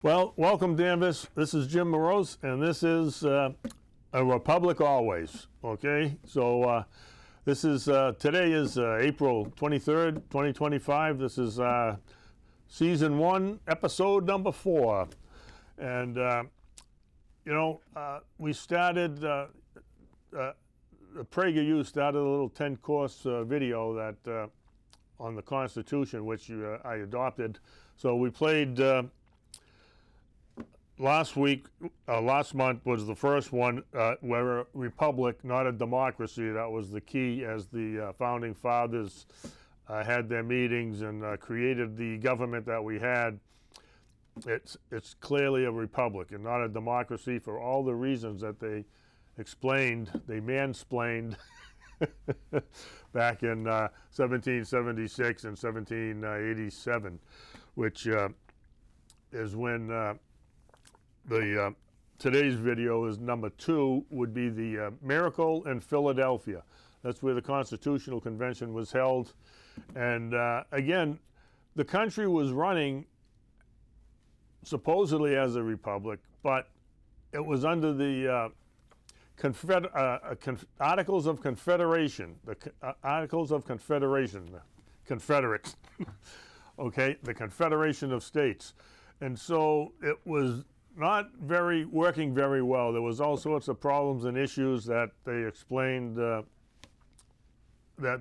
Well, welcome, Danvers. This is Jim Morose, and this is A Republic Always. Okay, so this is today is April 23rd, 2025. This is season 1, episode number 4, and we started. The PragerU started a little 10-course video that on the Constitution, which I adopted. So we played. Last month was the first one where a republic, not a democracy. That was the key as the founding fathers had their meetings and created the government that we had. It's clearly a republic and not a democracy for all the reasons that they explained, they mansplained back in 1776 and 1787, which is when today's video is number 2, would be the Miracle in Philadelphia. That's where the Constitutional Convention was held. And again, the country was running supposedly as a republic, but it was under the Articles of Confederation, the Articles of Confederation, the Confederates, okay, the Confederation of States. And so it was not working very well. There was all sorts of problems and issues that they explained, that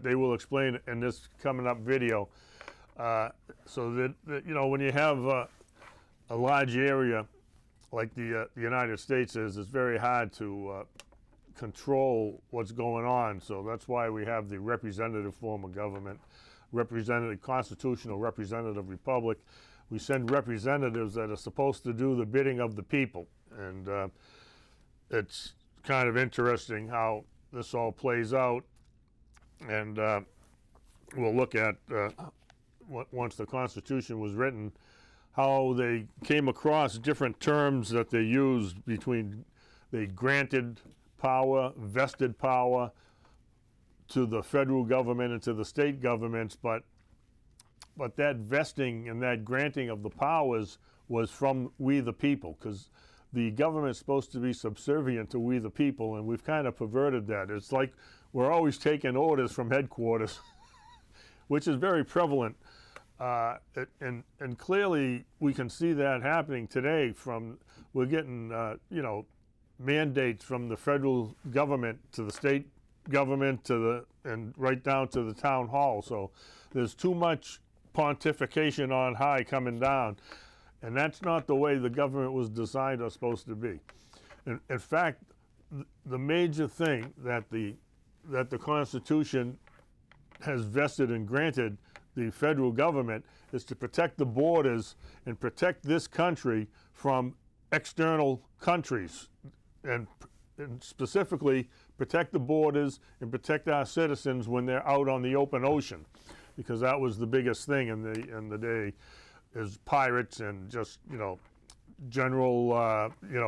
they will explain in this coming up video. So that when you have a large area like the United States is, it's very hard to control what's going on. So that's why we have the representative form of government, constitutional representative republic. We send representatives that are supposed to do the bidding of the people. And it's kind of interesting how this all plays out. And we'll look at, once the Constitution was written, how they came across different terms that they used between they granted power, vested power to the federal government and to the state governments, but that vesting and that granting of the powers was from we the people, because the government's supposed to be subservient to we the people, and we've kind of perverted that. It's like we're always taking orders from headquarters, which is very prevalent. And clearly we can see that happening today we're getting, mandates from the federal government to the state government and right down to the town hall. So there's too much pontification on high coming down, and that's not the way the government was designed or supposed to be. In fact, the major thing that the Constitution has vested and granted the federal government is to protect the borders and protect this country from external countries, and specifically protect the borders and protect our citizens when they're out on the open ocean, because that was the biggest thing in the day, is pirates and just general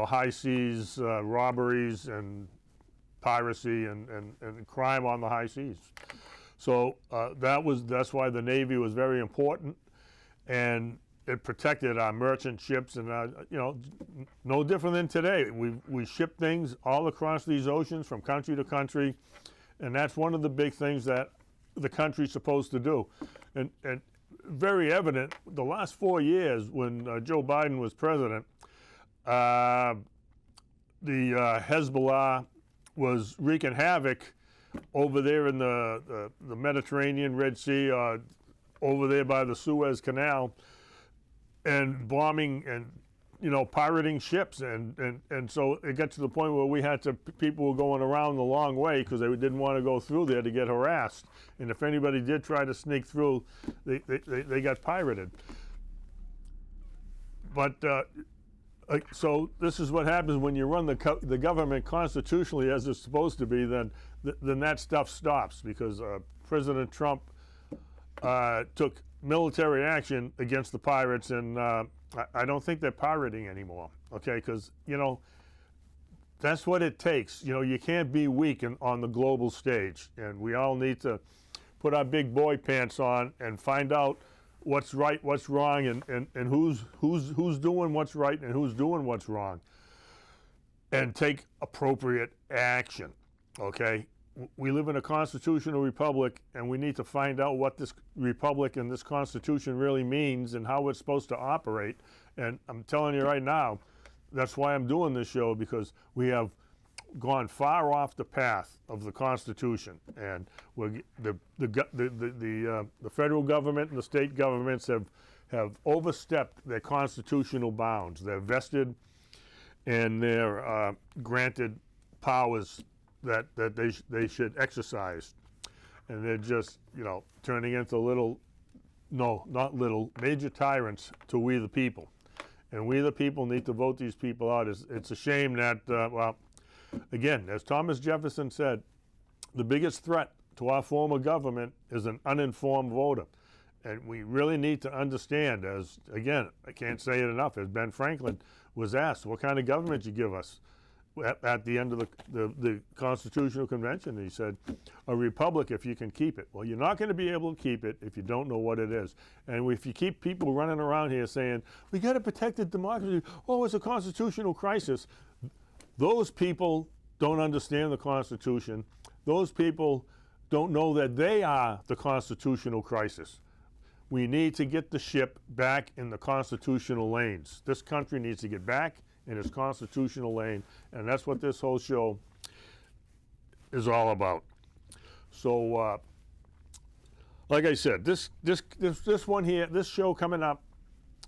high seas robberies and piracy and crime on the high seas. So that's why the Navy was very important, and it protected our merchant ships, and no different than today. We ship things all across these oceans from country to country, and that's one of the big things that the country's supposed to do. And very evident the last 4 years when Joe Biden was president, the Hezbollah was wreaking havoc over there in the Mediterranean, Red Sea, over there by the Suez Canal, and bombing and pirating ships, and so it got to the point where people were going around the long way because they didn't want to go through there to get harassed. And if anybody did try to sneak through, they got pirated. But so this is what happens when you run the government constitutionally as it's supposed to be. Then that stuff stops, because President Trump took military action against the pirates, and I don't think they're pirating anymore, okay? Because, that's what it takes. You can't be weak on the global stage, and we all need to put our big boy pants on and find out what's right, what's wrong, and who's doing what's right and who's doing what's wrong, and take appropriate action. Okay, we live in a constitutional republic, and we need to find out what this republic and this constitution really means and how it's supposed to operate. And I'm telling you right now, that's why I'm doing this show, because we have gone far off the path of the Constitution, and the federal government and the state governments have overstepped their constitutional bounds. They're vested in their granted powers that they should exercise, and they're just, you know, turning into major tyrants to we the people. And we the people need to vote these people out. It's a shame that, well, again, as Thomas Jefferson said, the biggest threat to our form of government is an uninformed voter. And we really need to understand, as, again, I can't say it enough, as Ben Franklin was asked, what kind of government you give us at the end of the Constitutional Convention? And he said, a republic if you can keep it. Well, you're not going to be able to keep it if you don't know what it is. And if you keep people running around here saying, we got to protect the democracy, oh, it's a constitutional crisis, those people don't understand the Constitution. Those people don't know that they are the constitutional crisis. We need to get the ship back in the constitutional lanes. This country needs to get back in its constitutional lane, and that's what this whole show is all about. So, like I said, this one here, this show coming up,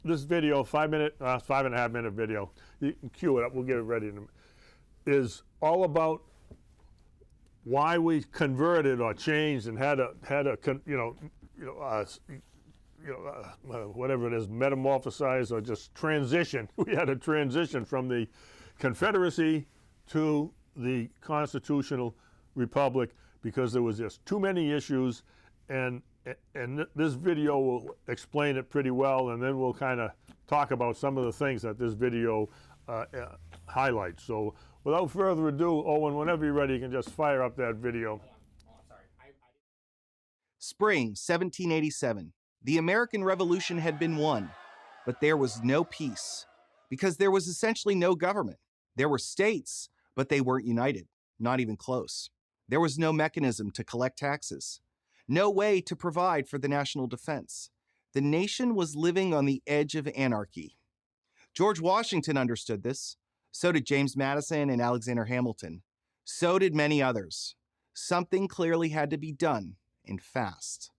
this video, 5.5 minute video, you can cue it up, we'll get it ready in a minute, is all about why we converted or changed and had a whatever it is, metamorphosize or just transition. We had a transition from the Confederacy to the constitutional republic because there was just too many issues, and this video will explain it pretty well, and then we'll kind of talk about some of the things that this video highlights. So without further ado, Owen, whenever you're ready, you can just fire up that video. Spring 1787. The American Revolution had been won, but there was no peace because there was essentially no government. There were states, but they weren't united, not even close. There was no mechanism to collect taxes, no way to provide for the national defense. The nation was living on the edge of anarchy. George Washington understood this. So did James Madison and Alexander Hamilton. So did many others. Something clearly had to be done, and fast.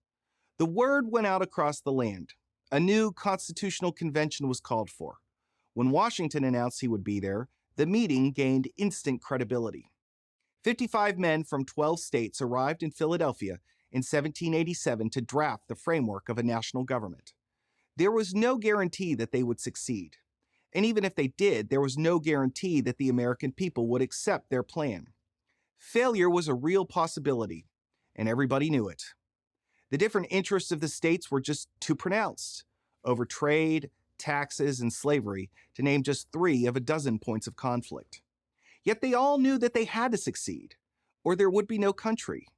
The word went out across the land. A new constitutional convention was called for. When Washington announced he would be there, the meeting gained instant credibility. 55 men from 12 states arrived in Philadelphia in 1787 to draft the framework of a national government. There was no guarantee that they would succeed. And even if they did, there was no guarantee that the American people would accept their plan. Failure was a real possibility, and everybody knew it. The different interests of the states were just too pronounced, over trade, taxes, and slavery, to name just 3 of a dozen points of conflict. Yet they all knew that they had to succeed, or there would be no country.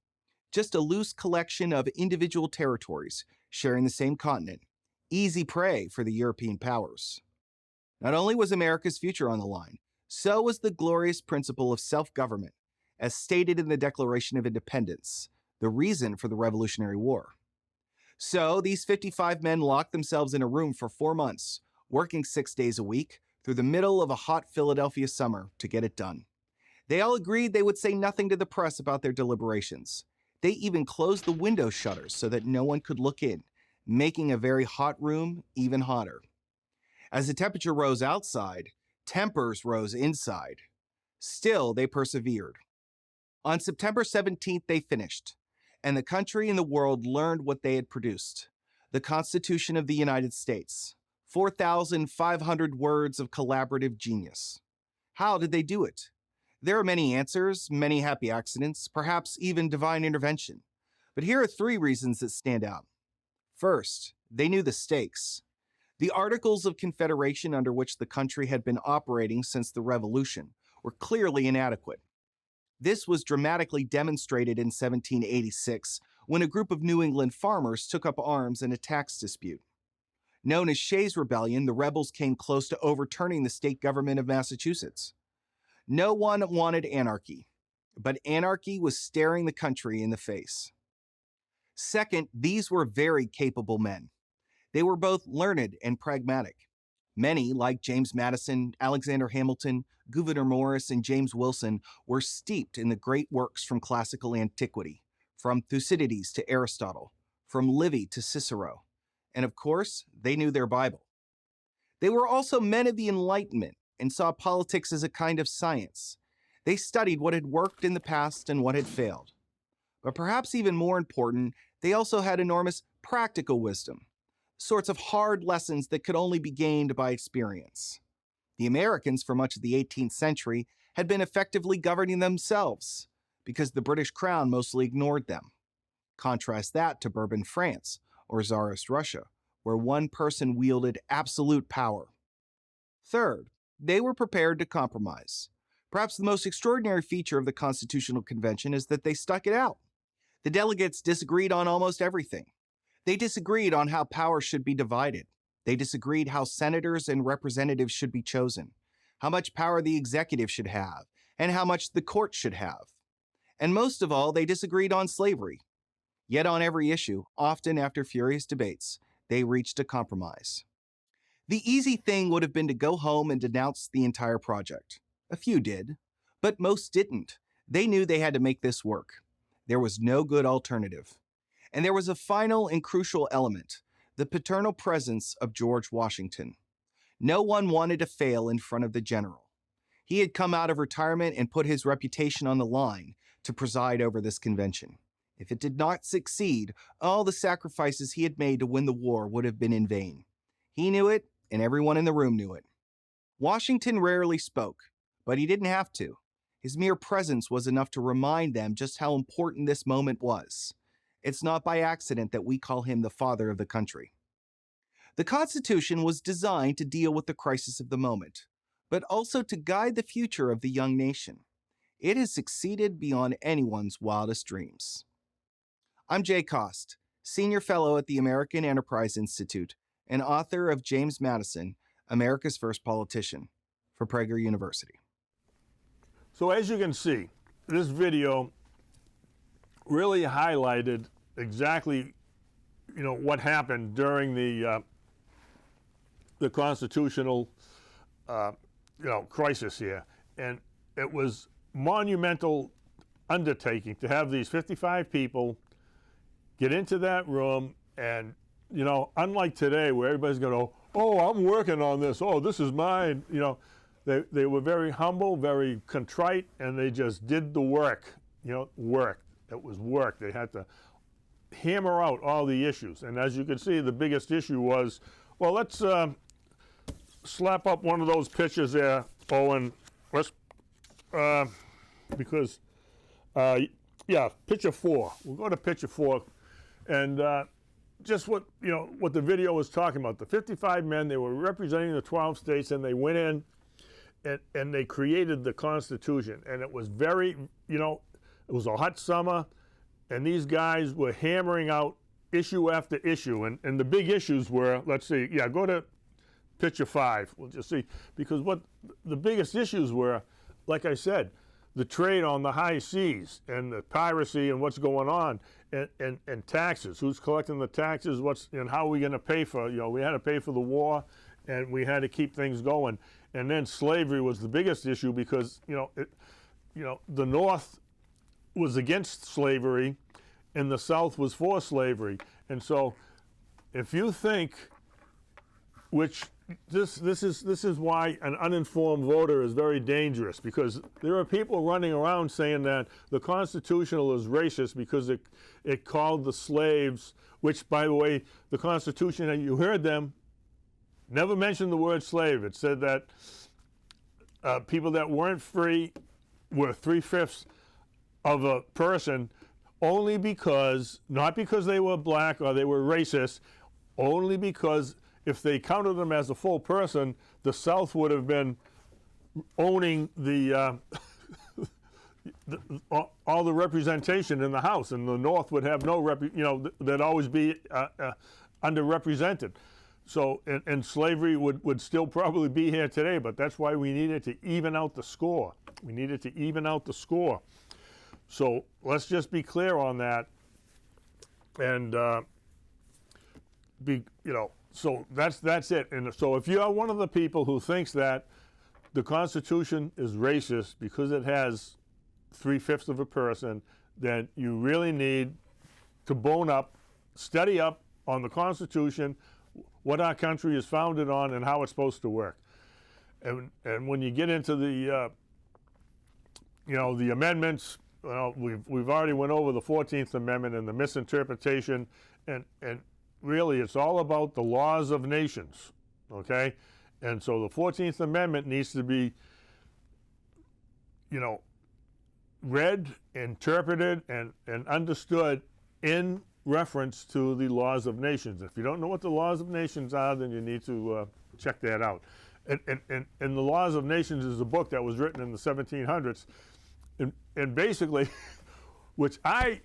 Just a loose collection of individual territories sharing the same continent, easy prey for the European powers. Not only was America's future on the line, so was the glorious principle of self-government, as stated in the Declaration of Independence, the reason for the Revolutionary War. So these 55 men locked themselves in a room for 4 months, working 6 days a week through the middle of a hot Philadelphia summer to get it done. They all agreed they would say nothing to the press about their deliberations. They even closed the window shutters so that no one could look in, making a very hot room even hotter. As the temperature rose outside, tempers rose inside. Still, they persevered. On September 17th, they finished, and the country and the world learned what they had produced: the Constitution of the United States, 4,500 words of collaborative genius. How did they do it? There are many answers, many happy accidents, perhaps even divine intervention. But here are 3 reasons that stand out. First, they knew the stakes. The Articles of Confederation under which the country had been operating since the Revolution were clearly inadequate. This was dramatically demonstrated in 1786 when a group of New England farmers took up arms in a tax dispute. Known as Shays' Rebellion, the rebels came close to overturning the state government of Massachusetts. No one wanted anarchy, but anarchy was staring the country in the face. Second, these were very capable men. They were both learned and pragmatic. Many, like James Madison, Alexander Hamilton, Gouverneur Morris, and James Wilson, were steeped in the great works from classical antiquity, from Thucydides to Aristotle, from Livy to Cicero. And of course, they knew their Bible. They were also men of the Enlightenment and saw politics as a kind of science. They studied what had worked in the past and what had failed. But perhaps even more important, they also had enormous practical wisdom, sorts of hard lessons that could only be gained by experience. The Americans, for much of the 18th century, had been effectively governing themselves because the British crown mostly ignored them. Contrast that to Bourbon France or Tsarist Russia, where one person wielded absolute power. Third, they were prepared to compromise. Perhaps the most extraordinary feature of the Constitutional Convention is that they stuck it out. The delegates disagreed on almost everything. They disagreed on how power should be divided. They disagreed how senators and representatives should be chosen, how much power the executive should have, and how much the court should have. And most of all, they disagreed on slavery. Yet on every issue, often after furious debates, they reached a compromise. The easy thing would have been to go home and denounce the entire project. A few did, but most didn't. They knew they had to make this work. There was no good alternative. And there was a final and crucial element, the paternal presence of George Washington. No one wanted to fail in front of the general. He had come out of retirement and put his reputation on the line to preside over this convention. If it did not succeed, all the sacrifices he had made to win the war would have been in vain. He knew it, and everyone in the room knew it. Washington rarely spoke, but he didn't have to. His mere presence was enough to remind them just how important this moment was. It's not by accident that we call him the father of the country. The Constitution was designed to deal with the crisis of the moment, but also to guide the future of the young nation. It has succeeded beyond anyone's wildest dreams. I'm Jay Cost, Senior Fellow at the American Enterprise Institute and author of James Madison, America's First Politician, for Prager University. So as you can see, this video really highlighted exactly, what happened during the constitutional, crisis here, and it was monumental undertaking to have these 55 people get into that room, and unlike today where everybody's going to, oh, I'm working on this, oh, this is mine, they were very humble, very contrite, and they just did the work, work. It was work. They had to hammer out all the issues. And as you can see, the biggest issue was, well, let's slap up one of those pictures there, Owen. Let's, because, picture 4. We'll go to picture 4. And just what the video was talking about. The 55 men, they were representing the 12 states, and they went in and they created the Constitution. And it was very, it was a hot summer, and these guys were hammering out issue after issue. And the big issues were, let's see, go to picture 5. We'll just see. Because what the biggest issues were, like I said, the trade on the high seas and the piracy and what's going on, and taxes. Who's collecting the taxes? And how are we going to pay for, we had to pay for the war, and we had to keep things going. And then slavery was the biggest issue because, the North was against slavery and the South was for slavery. And so if you think, which this is why an uninformed voter is very dangerous, because there are people running around saying that the Constitutional is racist because it called the slaves, which, by the way, the Constitution, you heard them, never mentioned the word slave. It said that people that weren't free were 3/5 of a person only because, not because they were black or they were racist, only because if they counted them as a full person, the South would have been owning the all the representation in the House, and the North would have no they'd always be underrepresented. So, and slavery would still probably be here today, but that's why we needed to even out the score. We needed to even out the score. So let's just be clear on that. And so that's it. And so if you are one of the people who thinks that the Constitution is racist because it has 3/5 of a person, then you really need to bone up, study up on the Constitution, what our country is founded on, and how it's supposed to work. And when you get into the the amendments, we've already went over the 14th Amendment and the misinterpretation, and really it's all about the laws of nations, okay? And so the 14th Amendment needs to be, read, interpreted, and understood in reference to the laws of nations. If you don't know what the laws of nations are, then you need to check that out. And the Laws of Nations is a book that was written in the 1700s, and basically, which I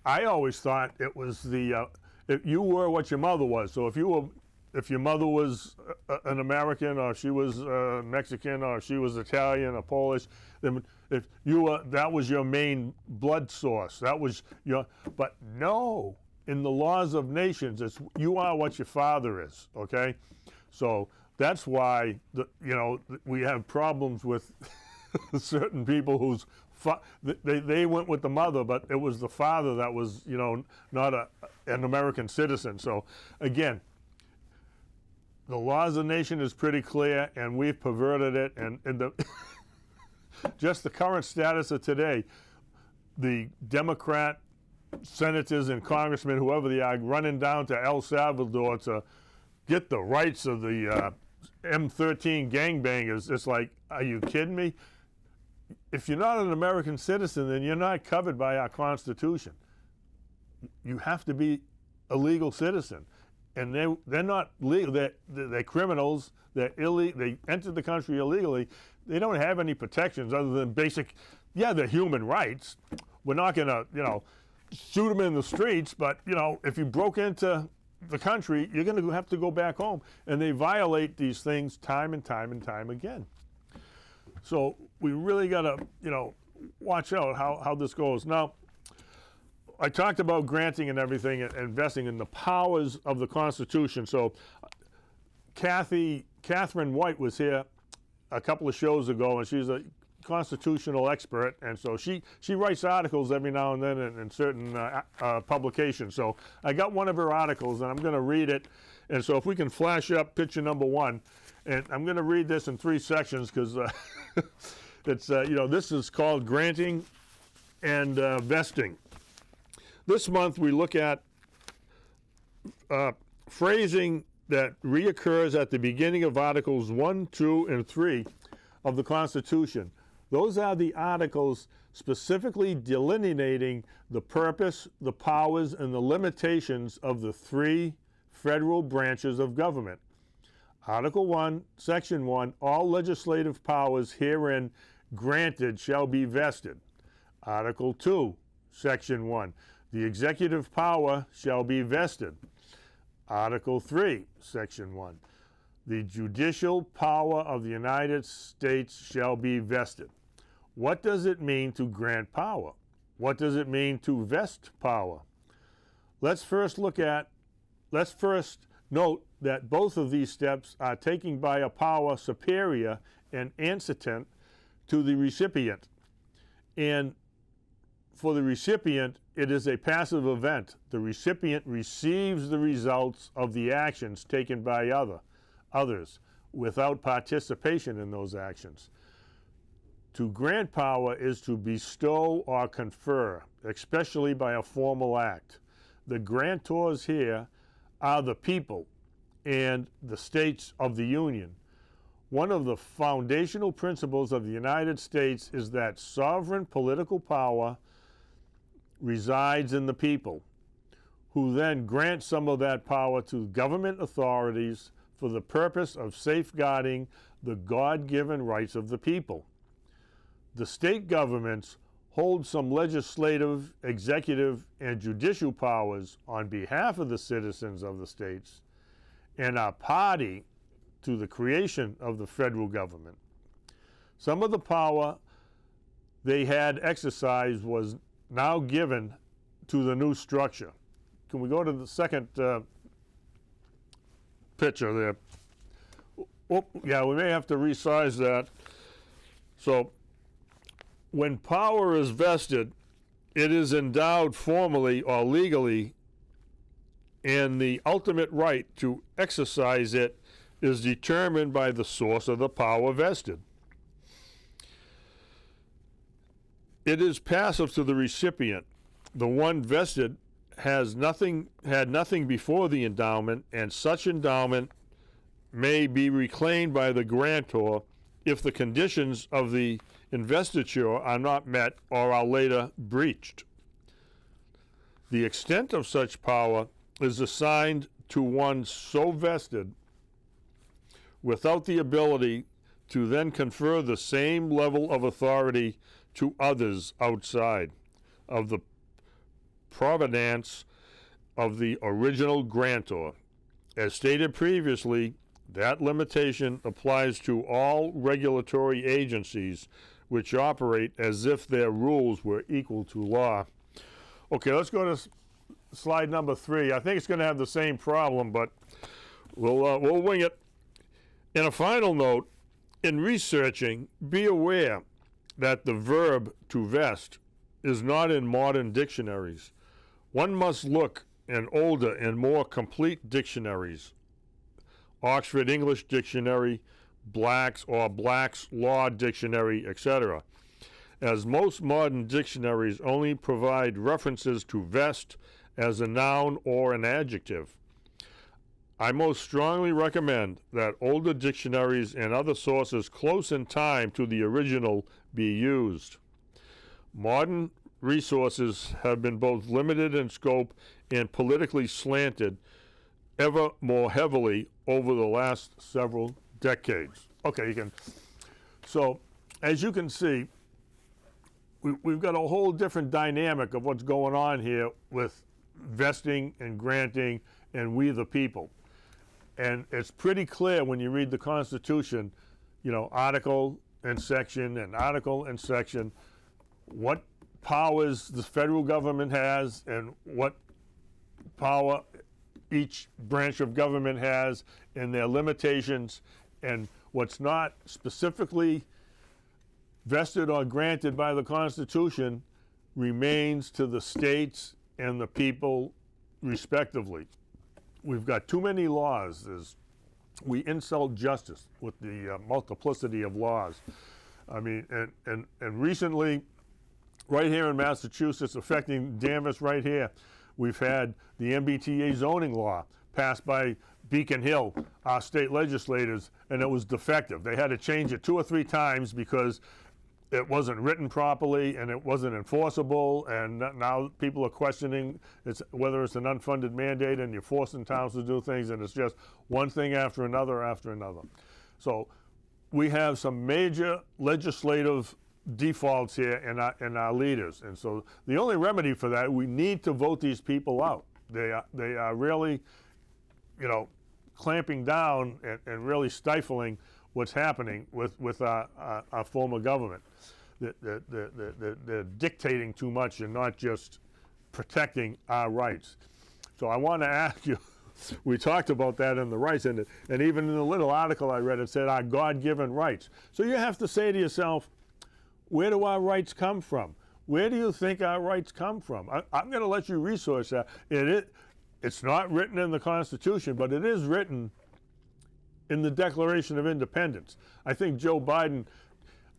always thought it was if you were what your mother was. So if your mother was an American, or she was Mexican, or she was Italian or Polish, then if you were, that was your main blood source. That was your. But no, in the Laws of Nations, it's you are what your father is. Okay, so that's why we have problems with certain people whose they went with the mother, but it was the father that was not an American citizen. So again, the Laws of the Nation is pretty clear, and we've perverted it. And the just the current status of today, the Democrat senators and congressmen, whoever they are, running down to El Salvador to get the rights of the M13 gangbangers. It's like, are you kidding me? If you're not an American citizen, then you're not covered by our Constitution. You have to be a legal citizen. And they're not legal. They're criminals. They entered the country illegally. They don't have any protections other than basic, they're human rights. We're not going to, shoot them in the streets, but, if you broke into the country, you're going to have to go back home. And they violate these things time and time and time again. So we really got to, watch out how this goes. Now, I talked about granting and everything and investing in the powers of the Constitution. So Catherine White was here a couple of shows ago, and she's a constitutional expert, and so she writes articles every now and then in certain publications. So I got one of her articles, and I'm going to read it. And so if we can flash up picture number 1, and I'm going to read this in 3 sections because it's this is called Granting and Vesting. This month we look at phrasing that reoccurs at the beginning of Articles 1, 2, and 3 of the Constitution. Those are the articles specifically delineating the purpose, the powers, and the limitations of the 3 federal branches of government. Article 1, Section 1, all legislative powers herein granted shall be vested. Article 2, Section 1, the executive power shall be vested. Article 3, Section 1, the judicial power of the United States shall be vested. What does it mean to grant power? What does it mean to vest power? Let's first note that both of these steps are taken by a power superior and antecedent to the recipient. And for the recipient, it is a passive event. The recipient receives the results of the actions taken by others without participation in those actions. To grant power is to bestow or confer, especially by a formal act. The grantors here are the people and the states of the Union. One of the foundational principles of the United States is that sovereign political power resides in the people, who then grant some of that power to government authorities for the purpose of safeguarding the God-given rights of the people. The state governments hold some legislative, executive, and judicial powers on behalf of the citizens of the states, and are party to the creation of the federal government. Some of the power they had exercised was now given to the new structure. Can we go to the second picture there? Oh, yeah, we may have to resize that. So, when power is vested, it is endowed formally or legally, and the ultimate right to exercise it is determined by the source of the power vested. It is passive to the recipient. The one vested had nothing before the endowment, and such endowment may be reclaimed by the grantor if the conditions of the investiture are not met or are later breached. The extent of such power is assigned to one so vested without the ability to then confer the same level of authority to others outside of the provenance of the original grantor. As stated previously, that limitation applies to all regulatory agencies which operate as if their rules were equal to law. Okay, let's go to slide number 3. I think it's going to have the same problem, but we'll wing it. In a final note, in researching, be aware that the verb to vest is not in modern dictionaries. One must look in older and more complete dictionaries. Oxford English Dictionary, Black's Law Dictionary, etc., as most modern dictionaries only provide references to vest as a noun or an adjective. I most strongly recommend that older dictionaries and other sources close in time to the original be used. Modern resources have been both limited in scope and politically slanted ever more heavily over the last several decades. Okay, so as you can see, we've got a whole different dynamic of what's going on here with vesting and granting and we the people. And it's pretty clear when you read the Constitution, article and section, what powers the federal government has and what power each branch of government has and their limitations, and what's not specifically vested or granted by the Constitution remains to the states and the people respectively. We've got too many laws. We insult justice with the multiplicity of laws. I mean, and recently, right here in Massachusetts, affecting Danvers right here, we've had the MBTA zoning law passed by Beacon Hill, our state legislators, and it was defective. They had to change it 2 or 3 times because it wasn't written properly and it wasn't enforceable, and now people are questioning whether it's an unfunded mandate and you're forcing towns to do things, and it's just one thing after another after another. So we have some major legislative defaults here in our leaders, and so the only remedy for that, we need to vote these people out. They are really, clamping down and really stifling what's happening with our form of government. They're dictating too much and not just protecting our rights. So I want to ask you, we talked about that in the rights, and even in the little article I read, it said our God-given rights. So you have to say to yourself, where do our rights come from? Where do you think our rights come from? I'm going to let you research that. It's not written in the Constitution, but it is written in the Declaration of Independence. I think Joe Biden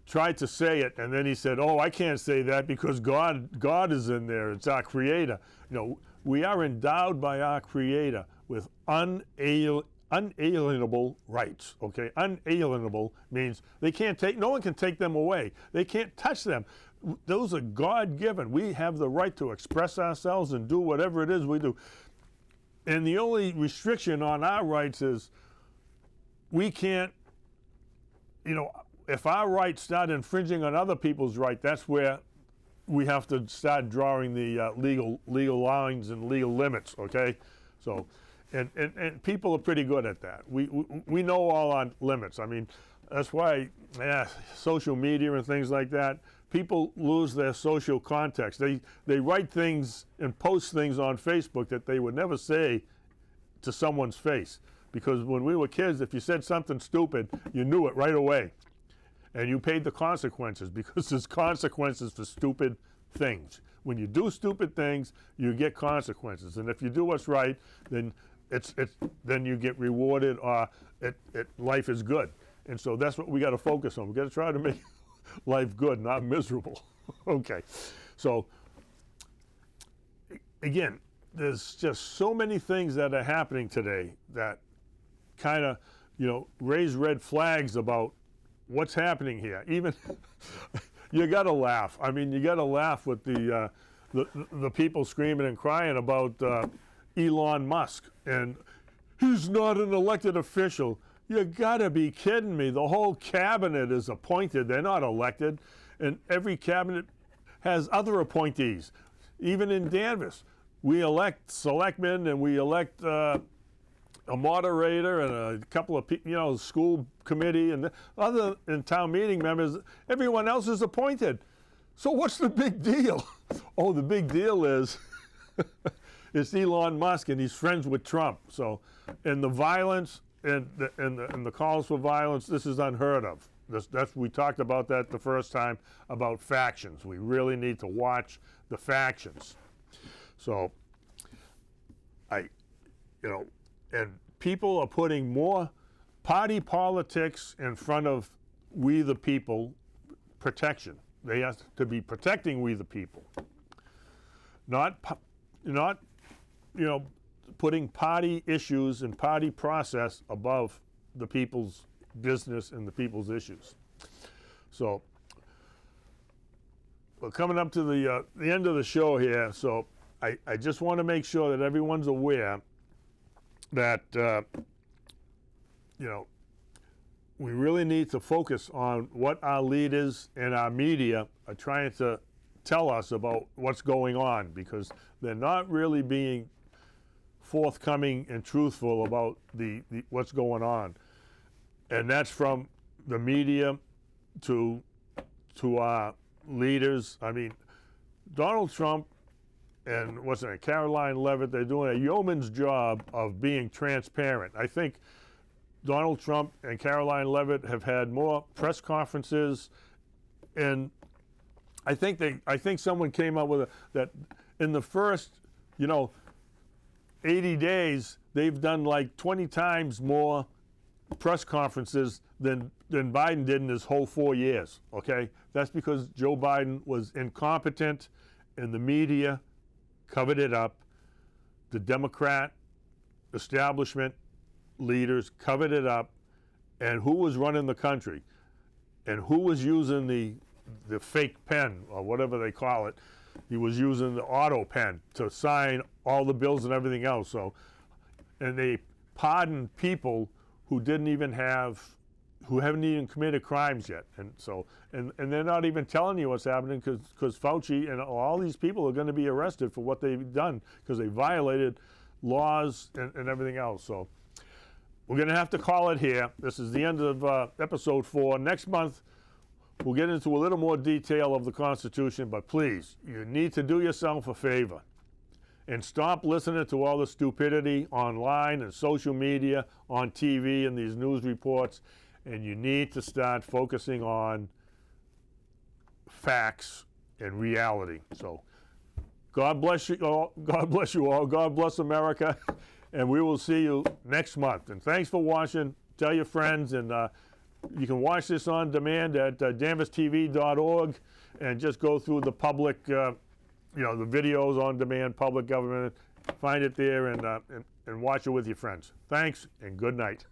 tried to say it, and then he said, oh, I can't say that because God is in there. It's our Creator. We are endowed by our Creator with unalienable rights, okay? Unalienable means no one can take them away. They can't touch them. Those are God-given. We have the right to express ourselves and do whatever it is we do. And the only restriction on our rights is we can't, if our rights start infringing on other people's rights, that's where we have to start drawing the legal lines and legal limits, okay? So And people are pretty good at that. We know all our limits. I mean, that's why social media and things like that, people lose their social context. They write things and post things on Facebook that they would never say to someone's face. Because when we were kids, if you said something stupid, you knew it right away. And you paid the consequences, because there's consequences for stupid things. When you do stupid things, you get consequences. And if you do what's right, then then you get rewarded, or life is good. And so that's what we got to focus on. We got to try to make life good, not miserable. Okay. So again, there's just so many things that are happening today that kind of, raise red flags about what's happening here. Even you got to laugh. I mean, you got to laugh with the people screaming and crying about Elon Musk, and he's not an elected official. You got to be kidding me. The whole cabinet is appointed. They're not elected. And every cabinet has other appointees. Even in Danvers, we elect selectmen, and we elect a moderator and a couple of school committee and other town meeting members. Everyone else is appointed. So what's the big deal? Oh, the big deal is it's Elon Musk, and he's friends with Trump. So, and the violence and the calls for violence, this is unheard of. We talked about that the first time, about factions. We really need to watch the factions. So, and people are putting more party politics in front of we the people protection. They have to be protecting we the people, not putting party issues and party process above the people's business and the people's issues. So we're coming up to the end of the show here. So I just want to make sure that everyone's aware that we really need to focus on what our leaders and our media are trying to tell us about what's going on, because they're not really being forthcoming and truthful about what's going on. And that's from the media to our leaders. I mean, Donald Trump and Caroline Leavitt, they're doing a yeoman's job of being transparent. I think Donald Trump and Caroline Leavitt have had more press conferences, and I think someone came up with that in the first 80 days they've done like 20 times more press conferences than Biden did in his whole 4 years. Okay, that's because Joe Biden was incompetent, and the media covered it up. The Democrat establishment leaders covered it up. And who was running the country? And who was using the fake pen, or whatever they call it? He was using the auto pen to sign all the bills and everything else. So, and they pardoned people who haven't even committed crimes yet. And so, and they're not even telling you what's happening, because Fauci and all these people are going to be arrested for what they've done, because they violated laws and everything else. So we're going to have to call it here. This is the end of episode 4. Next month, we'll get into a little more detail of the Constitution, but please, you need to do yourself a favor and stop listening to all the stupidity online and social media, on TV, and these news reports, and you need to start focusing on facts and reality. So God bless you all. God bless you all. God bless America. And we will see you next month. And thanks for watching. Tell your friends. And you can watch this on demand at danverstv.org, and just go through the public, the videos on demand, public government. Find it there and watch it with your friends. Thanks, and good night.